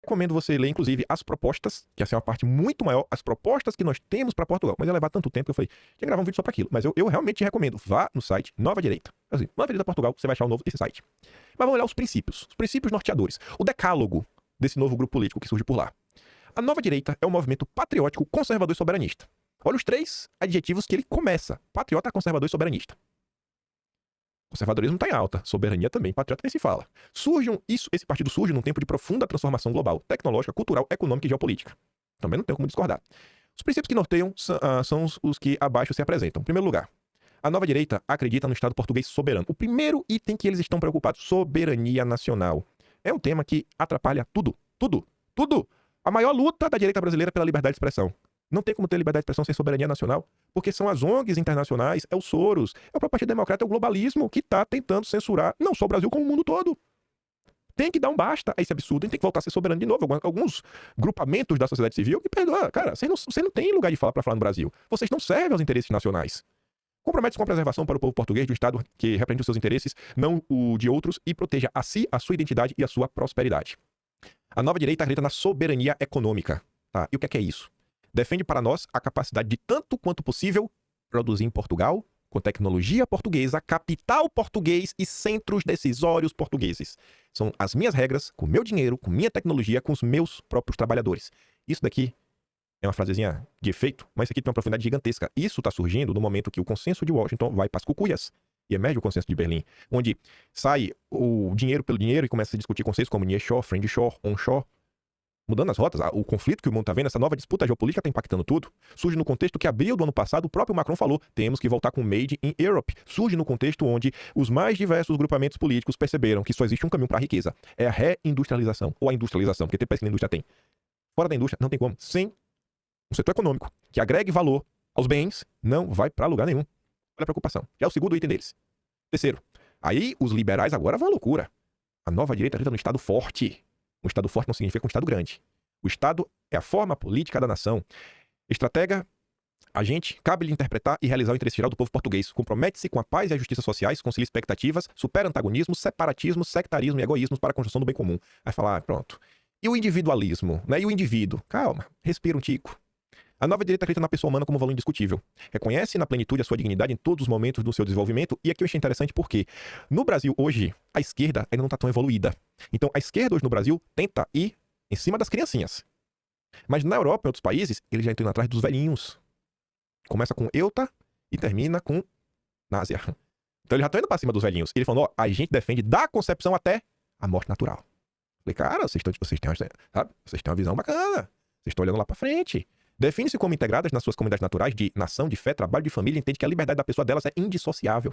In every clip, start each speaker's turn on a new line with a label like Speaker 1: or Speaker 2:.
Speaker 1: Recomendo você ler, inclusive, as propostas, que essa é uma parte muito maior, as propostas que nós temos para Portugal. Mas ia levar tanto tempo que eu falei, tinha que gravar um vídeo só para aquilo. Mas eu realmente recomendo. Vá no site Nova Direita. Assim, Nova Direita Portugal, você vai achar o novo esse site. Mas vamos olhar os princípios norteadores. O decálogo desse novo grupo político que surge por lá. A Nova Direita é um movimento patriótico, conservador e soberanista. Olha os 3 adjetivos que ele começa. Patriota, conservador e soberanista. Conservadorismo está em alta, soberania também, patriota nem se fala. Esse partido surge num tempo de profunda transformação global, tecnológica, cultural, econômica e geopolítica. Também não tenho como discordar. Os princípios que norteiam são os que abaixo se apresentam. Em primeiro lugar, a Nova Direita acredita no Estado português soberano. O primeiro item que eles estão preocupados, soberania nacional. É um tema que atrapalha tudo, tudo, tudo. A maior luta da direita brasileira é pela liberdade de expressão. Não tem como ter liberdade de expressão sem soberania nacional, porque são as ONGs internacionais, é o Soros, é o próprio Partido Democrata, é o globalismo que está tentando censurar não só o Brasil, como o mundo todo. Tem que dar um basta a esse absurdo, tem que voltar a ser soberano de novo. Alguns grupamentos da sociedade civil que perdoa. Cara, você não tem lugar de fala para falar no Brasil. Vocês não servem aos interesses nacionais. Compromete-se com a preservação para o povo português de um Estado que represente os seus interesses, não o de outros, e proteja a si, a sua identidade e a sua prosperidade. A Nova Direita acredita na soberania econômica. Tá? E o que é isso? Defende para nós a capacidade de, tanto quanto possível, produzir em Portugal, com tecnologia portuguesa, capital português e centros decisórios portugueses. São as minhas regras, com meu dinheiro, com minha tecnologia, com os meus próprios trabalhadores. Isso daqui é uma frasezinha de efeito, mas isso aqui tem uma profundidade gigantesca. Isso está surgindo no momento que o consenso de Washington vai para as cucuias e emerge o consenso de Berlim, onde sai o dinheiro pelo dinheiro e começa a se discutir conceitos como nearshore, friendshore, onshore, mudando as rotas. O conflito que o mundo está vendo, essa nova disputa geopolítica está impactando tudo. Surge no contexto que, abril do ano passado, o próprio Macron falou, temos que voltar com Made in Europe. Surge no contexto onde os mais diversos grupamentos políticos perceberam que só existe um caminho para a riqueza. É a reindustrialização, ou a industrialização, porque tem país que a indústria tem. Fora da indústria, não tem como. Sem um setor econômico que agregue valor aos bens, não vai para lugar nenhum. Olha a preocupação. Já é o segundo item deles. Terceiro, aí os liberais agora vão à loucura. A Nova Direita acredita no Estado forte. Um Estado forte não significa um Estado grande. O Estado é a forma política da nação. Estratega, a gente, cabe-lhe interpretar e realizar o interesse geral do povo português. Compromete-se com a paz e a justiça sociais, concilia expectativas, supera antagonismos, separatismo, sectarismo e egoísmos para a construção do bem comum. Vai falar, pronto. E o individualismo, né? E o indivíduo? Calma, respira um tico. A Nova Direita acredita na pessoa humana como valor indiscutível. Reconhece na plenitude a sua dignidade em todos os momentos do seu desenvolvimento. E aqui eu achei interessante porque no Brasil hoje, a esquerda ainda não está tão evoluída. Então a esquerda hoje no Brasil tenta ir em cima das criancinhas. Mas na Europa e em outros países, eles já estão indo atrás dos velhinhos. Começa com Euta e termina com Násia. Então eles já estão indo para cima dos velhinhos. Ele falou, ó, a gente defende da concepção até a morte natural. Falei, cara, vocês têm uma visão bacana. Vocês estão olhando lá para frente. Define-se como integradas nas suas comunidades naturais de nação, de fé, trabalho, de família, entende que a liberdade da pessoa delas é indissociável.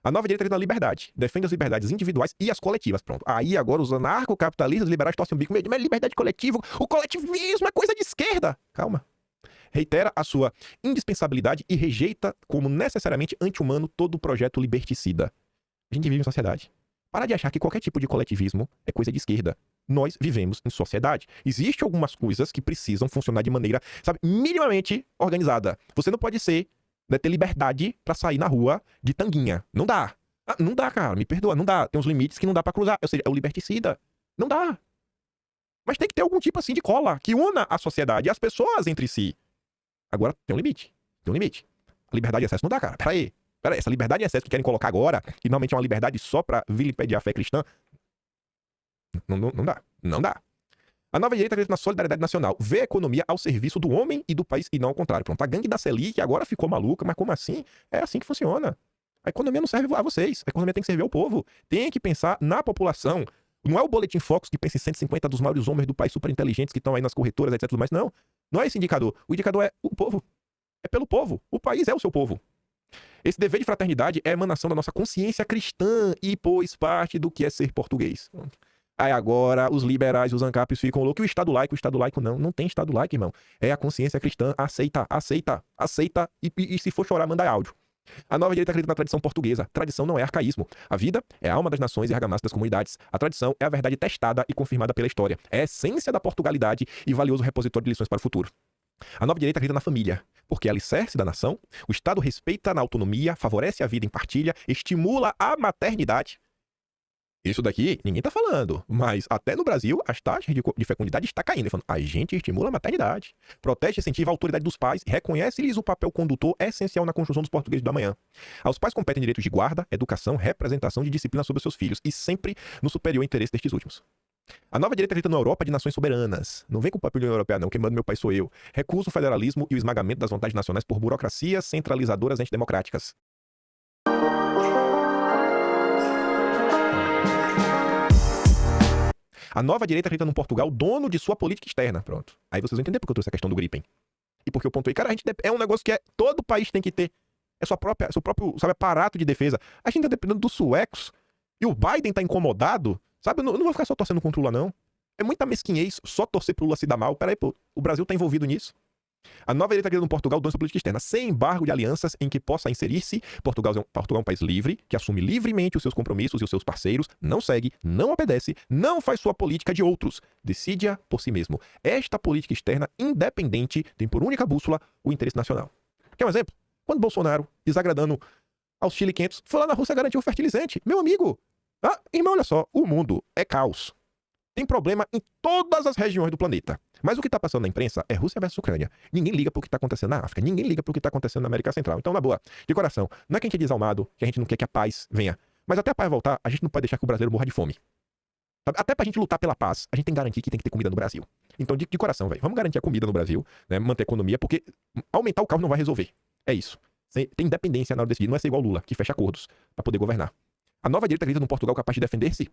Speaker 1: A Nova Direita acredita na liberdade, defende as liberdades individuais e as coletivas. Pronto. Aí agora os anarcocapitalistas liberais torcem o bico, mas liberdade coletiva, o coletivismo é coisa de esquerda. Calma. Reitera a sua indispensabilidade e rejeita como necessariamente anti-humano todo o projeto liberticida. A gente vive em sociedade. Para de achar que qualquer tipo de coletivismo é coisa de esquerda. Nós vivemos em sociedade. Existem algumas coisas que precisam funcionar de maneira, sabe, minimamente organizada. Você não pode ser, né, ter liberdade pra sair na rua de tanguinha. Não dá. Não dá, cara. Me perdoa. Não dá. Tem uns limites que não dá pra cruzar. Ou seja, é o liberticida. Não dá. Mas tem que ter algum tipo assim de cola que una a sociedade e as pessoas entre si. Agora, tem um limite. Tem um limite. A liberdade de acesso não dá, cara. Peraí, essa liberdade de acesso que querem colocar agora, que normalmente é uma liberdade só pra vilipendiar a fé cristã, não dá. Não dá. A Nova Direita acredita na solidariedade nacional. Vê a economia ao serviço do homem e do país e não ao contrário. Pronto, a gangue da Selic agora ficou maluca, mas como assim? É assim que funciona. A economia não serve a vocês. A economia tem que servir ao povo. Tem que pensar na população. Não é o Boletim Focus que pensa em 150 dos maiores homens do país super inteligentes que estão aí nas corretoras, etc. Mas não. Não é esse indicador. O indicador é o povo. É pelo povo. O país é o seu povo. Esse dever de fraternidade é a emanação da nossa consciência cristã e, pois, parte do que é ser português. Aí agora os liberais e os ANCAPs ficam loucos. E o Estado laico não tem Estado laico, irmão. É a consciência cristã. Aceita. E se for chorar, manda áudio. A Nova Direita acredita na tradição portuguesa. Tradição não é arcaísmo. A vida é a alma das nações e argamassa das comunidades. A tradição é a verdade testada e confirmada pela história. É a essência da Portugalidade e valioso repositório de lições para o futuro. A Nova Direita acredita na família, porque é alicerce da nação, o Estado respeita na autonomia, favorece a vida em partilha, estimula a maternidade. Isso daqui ninguém tá falando, mas até no Brasil as taxas de fecundidade está caindo. Ele falando, a gente estimula a maternidade, protege e incentiva a autoridade dos pais e reconhece-lhes o papel condutor essencial na construção dos portugueses do amanhã. Aos pais competem direitos de guarda, educação, representação de disciplina sobre seus filhos e sempre no superior interesse destes últimos. A nova direita acredita na Europa de nações soberanas. Não vem com o papel da União Europeia não, quem manda meu pai sou eu. Recusa o federalismo e o esmagamento das vontades nacionais por burocracias centralizadoras antidemocráticas. A nova direita acredita num Portugal dono de sua política externa. Pronto. Aí vocês vão entender porque eu trouxe a questão do Gripen. E porque eu pontuei, cara, a gente é um negócio que todo país tem que ter. É seu próprio, sabe, aparato de defesa. A gente tá dependendo dos suecos. E o Biden tá incomodado. Sabe, eu não vou ficar só torcendo contra o Lula, não. É muita mesquinhez só torcer pro Lula se dar mal. Peraí, pô, o Brasil tá envolvido nisso. A nova direita acredita no Portugal dono de sua política externa, sem embargo de alianças em que possa inserir-se. Portugal é um país livre, que assume livremente os seus compromissos e os seus parceiros, não segue, não obedece, não faz sua política de outros, decide-a por si mesmo. Esta política externa independente tem por única bússola o interesse nacional. Quer um exemplo? Quando Bolsonaro, desagradando aos chiliquentos, foi lá na Rússia garantir o fertilizante. Meu amigo, irmão, olha só, o mundo é caos. Tem problema em todas as regiões do planeta. Mas o que está passando na imprensa é Rússia versus Ucrânia. Ninguém liga pro que está acontecendo na África. Ninguém liga pro que está acontecendo na América Central. Então, na boa, de coração, não é que a gente é desalmado, que a gente não quer que a paz venha. Mas até a paz voltar, a gente não pode deixar que o brasileiro morra de fome. Até pra gente lutar pela paz, a gente tem que garantir que tem que ter comida no Brasil. Então, de coração, velho, vamos garantir a comida no Brasil, né, manter a economia, porque aumentar o caos não vai resolver. É isso. Tem independência na hora de decidir. Não é ser igual Lula, que fecha acordos para poder governar. A nova direita acredita num Portugal capaz de defender-se.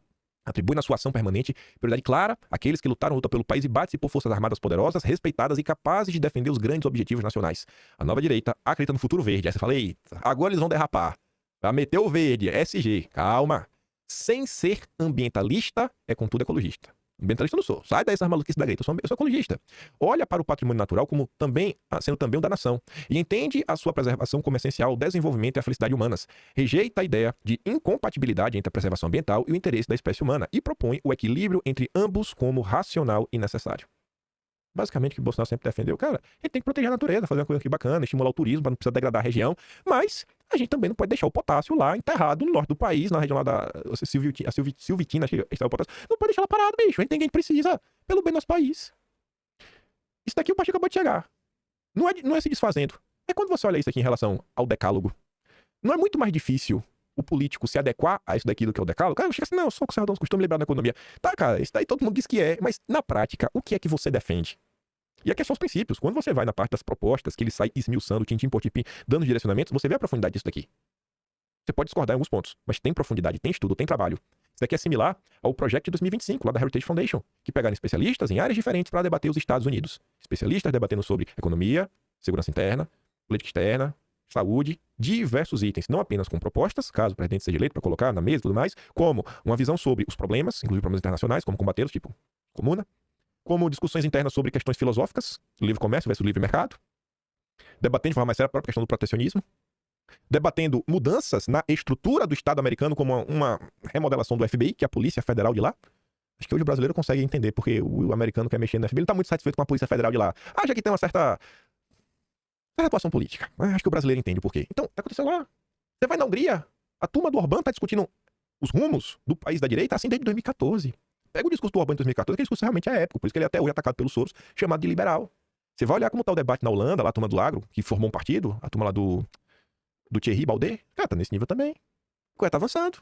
Speaker 1: Atribui na sua ação permanente prioridade clara àqueles que lutaram pelo país e batem-se por forças armadas poderosas, respeitadas e capazes de defender os grandes objetivos nacionais. A nova direita acredita no futuro verde. Aí você fala, eita, agora eles vão derrapar. Vai meter o verde, SG. Calma. Sem ser ambientalista, é contudo ecologista. Ambientalista eu não sou. Sai dessas maluquices da direita. Eu sou ecologista. Olha para o patrimônio natural como sendo também um da nação. E entende a sua preservação como essencial ao desenvolvimento e à felicidade humanas. Rejeita a ideia de incompatibilidade entre a preservação ambiental e o interesse da espécie humana. E propõe o equilíbrio entre ambos como racional e necessário. Basicamente, o que o Bolsonaro sempre defendeu, cara, ele tem que proteger a natureza, fazer uma coisa aqui bacana, estimular o turismo para não precisar degradar a região, mas a gente também não pode deixar o potássio lá enterrado no norte do país, na região lá da Silvitina, acho que está o potássio. Não pode deixar lá parado, bicho. A gente tem quem precisa pelo bem do nosso país. Isso daqui o partido acabou de chegar. Não é se desfazendo. É quando você olha isso aqui em relação ao decálogo. Não é muito mais difícil o político se adequar a isso daqui do que ao decálogo? Cara, chega assim, não, eu sou conservador, não costumo lembrar da economia. Tá, cara, isso daí todo mundo diz que é, mas na prática, o que é que você defende? E aqui são os princípios. Quando você vai na parte das propostas, que ele sai esmiuçando, tintim por tintim, dando direcionamentos, você vê a profundidade disso daqui. Você pode discordar em alguns pontos, mas tem profundidade, tem estudo, tem trabalho. Isso daqui é similar ao projeto de 2025, lá da Heritage Foundation, que pegaram especialistas em áreas diferentes para debater os Estados Unidos. Especialistas debatendo sobre economia, segurança interna, política externa, saúde, diversos itens, não apenas com propostas, caso o presidente seja eleito para colocar na mesa e tudo mais, como uma visão sobre os problemas, inclusive problemas internacionais, como combatê-los, tipo comuna, como discussões internas sobre questões filosóficas, livre comércio versus livre mercado, debatendo de forma mais séria a própria questão do protecionismo, debatendo mudanças na estrutura do Estado americano, como uma remodelação do FBI, que é a Polícia Federal de lá. Acho que hoje o brasileiro consegue entender porque o americano quer mexer no FBI, ele tá muito satisfeito com a Polícia Federal de lá. Já que tem uma certa atuação política. Acho que o brasileiro entende o porquê. Então, aconteceu lá. Você vai na Hungria, a turma do Orbán tá discutindo os rumos do país da direita assim desde 2014. Pega o discurso do Orbán em 2014, que discurso realmente é épico, por isso que ele é até hoje atacado pelos Soros, chamado de liberal. Você vai olhar como tá o debate na Holanda, lá a turma do Agro, que formou um partido, a turma lá do Thierry Baudet, cara, tá nesse nível também. A coisa tá avançando.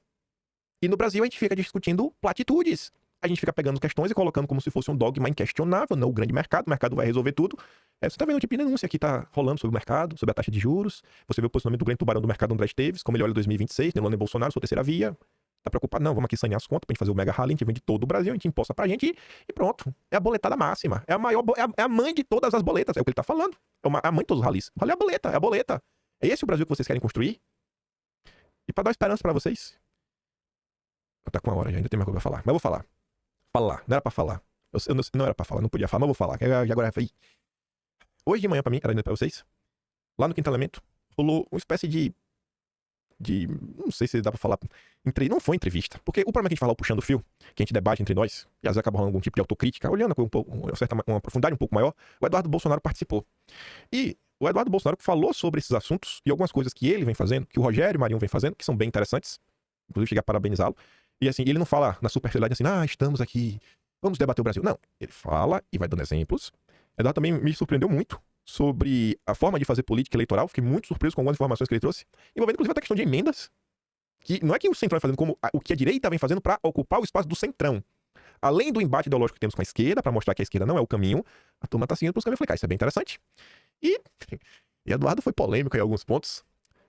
Speaker 1: E no Brasil a gente fica discutindo platitudes. A gente fica pegando questões e colocando como se fosse um dogma inquestionável, não o grande mercado, o mercado vai resolver tudo. Você tá vendo um tipo de denúncia que tá rolando sobre o mercado, sobre a taxa de juros. Você vê o posicionamento do grande tubarão do mercado André Esteves, como ele olha 2026, Lula e Bolsonaro, sua terceira via. Tá preocupado? Não, vamos aqui sanear as contas pra gente fazer o mega rally, a gente vende todo o Brasil, a gente imposta pra gente e pronto. É a boletada máxima. É a maior, é a mãe de todas as boletas, é o que ele tá falando. É a mãe de todos os rallies. O rally é a boleta, é a boleta. É esse o Brasil que vocês querem construir? E pra dar esperança pra vocês? Tá com uma hora já, ainda tem mais coisa pra falar. Mas eu vou falar. Falar, não era pra falar. Eu não era pra falar, não podia falar, mas eu vou falar. Agora, hoje de manhã pra mim, era ainda pra vocês, lá no Quinto Elemento, rolou uma espécie de não sei se dá pra falar, não foi entrevista, porque o problema que a gente fala, puxando o fio, que a gente debate entre nós, e às vezes acaba rolando algum tipo de autocrítica, olhando com uma profundidade um pouco maior, o Eduardo Bolsonaro participou. E o Eduardo Bolsonaro falou sobre esses assuntos e algumas coisas que ele vem fazendo, que o Rogério e o Marinho vem fazendo, que são bem interessantes, inclusive cheguei a parabenizá-lo, E assim, ele não fala na superficialidade assim, estamos aqui, vamos debater o Brasil. Não, ele fala e vai dando exemplos. Eduardo também me surpreendeu muito sobre a forma de fazer política eleitoral. Fiquei muito surpreso com algumas informações que ele trouxe, envolvendo inclusive até a questão de emendas, que não é que o Centrão vai fazendo como o que a direita vem fazendo para ocupar o espaço do Centrão. Além do embate ideológico que temos com a esquerda, para mostrar que a esquerda não é o caminho, a turma tá seguindo pros caminhos. Eu falei, cara, isso é bem interessante. E Eduardo foi polêmico em alguns pontos.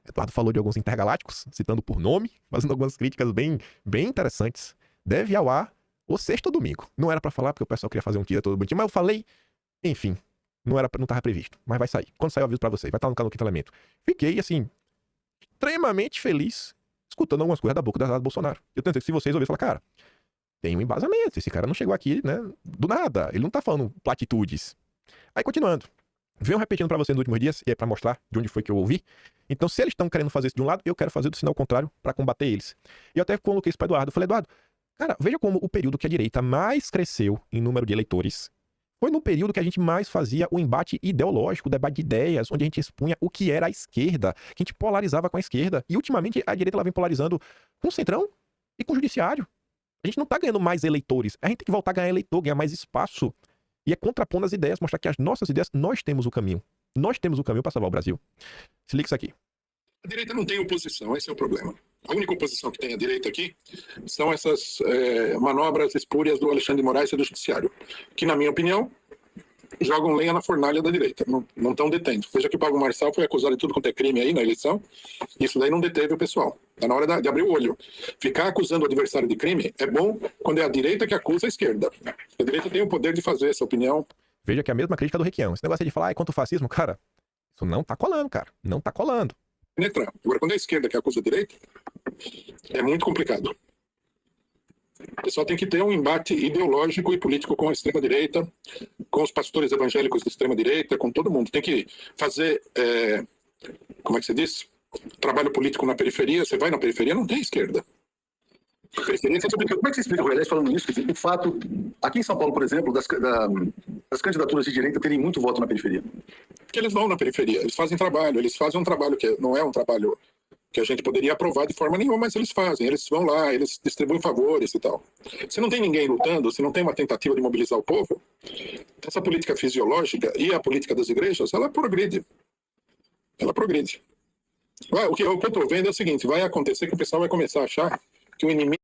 Speaker 1: Eduardo falou de alguns intergalácticos, citando por nome, fazendo algumas críticas bem interessantes. Deve ir ao ar o sexto domingo. Não era pra falar, porque o pessoal queria fazer um tira todo bonitinho, mas eu falei, enfim, não tava previsto, mas vai sair. Quando sair eu aviso pra vocês, vai estar no canal do Quinto Elemento. Fiquei, assim, extremamente feliz escutando algumas coisas da boca do Bolsonaro. Eu tentei que se vocês ouvirem, falar, cara, tem um embasamento, esse cara não chegou aqui, né, do nada, ele não tá falando platitudes. Aí, continuando. Venho repetindo pra vocês nos últimos dias, e é pra mostrar de onde foi que eu ouvi. Então, se eles estão querendo fazer isso de um lado, eu quero fazer do sinal contrário pra combater eles. E eu até coloquei isso pra Eduardo. Eu falei, Eduardo, cara, veja como o período que a direita mais cresceu em número de eleitores foi no período que a gente mais fazia o embate ideológico, o debate de ideias, onde a gente expunha o que era a esquerda, que a gente polarizava com a esquerda. E, ultimamente, a direita ela vem polarizando com o Centrão e com o Judiciário. A gente não tá ganhando mais eleitores. A gente tem que voltar a ganhar eleitor, ganhar mais espaço. E é contrapondo as ideias, mostrar que as nossas ideias, nós temos o caminho. Nós temos o caminho para salvar o Brasil. Se liga isso aqui.
Speaker 2: A direita não tem oposição, esse é o problema. A única oposição que tem a direita aqui são essas manobras espúrias do Alexandre de Moraes e do Judiciário, que, na minha opinião, jogam lenha na fornalha da direita, não estão detendo. Veja que o Pablo Marçal foi acusado de tudo quanto é crime aí na eleição, isso daí não deteve o pessoal. Está na hora de abrir o olho. Ficar acusando o adversário de crime é bom quando é a direita que acusa a esquerda. A direita tem o poder de fazer essa opinião.
Speaker 1: Veja que é a mesma crítica do Requião. Esse negócio de falar, contra o fascismo, cara, isso não tá colando, cara. Não tá colando.
Speaker 2: Agora, quando é a esquerda que acusa a direita, é muito complicado. O pessoal tem que ter um embate ideológico e político com a extrema-direita, com os pastores evangélicos da extrema-direita, com todo mundo. Tem que fazer, como é que se diz? Trabalho político na periferia. Você vai na periferia, não tem esquerda.
Speaker 3: Como é que você explica, Roelés, falando isso? O fato, aqui em São Paulo, por exemplo, das candidaturas de direita terem muito voto na periferia.
Speaker 2: Porque eles vão na periferia, eles fazem um trabalho que não é um trabalho que a gente poderia aprovar de forma nenhuma, mas eles fazem, eles vão lá, eles distribuem favores e tal. Se não tem ninguém lutando, se não tem uma tentativa de mobilizar o povo, essa política fisiológica e a política das igrejas, ela progride. Ela progride. O que eu estou vendo é o seguinte, vai acontecer que o pessoal vai começar a achar que o inimigo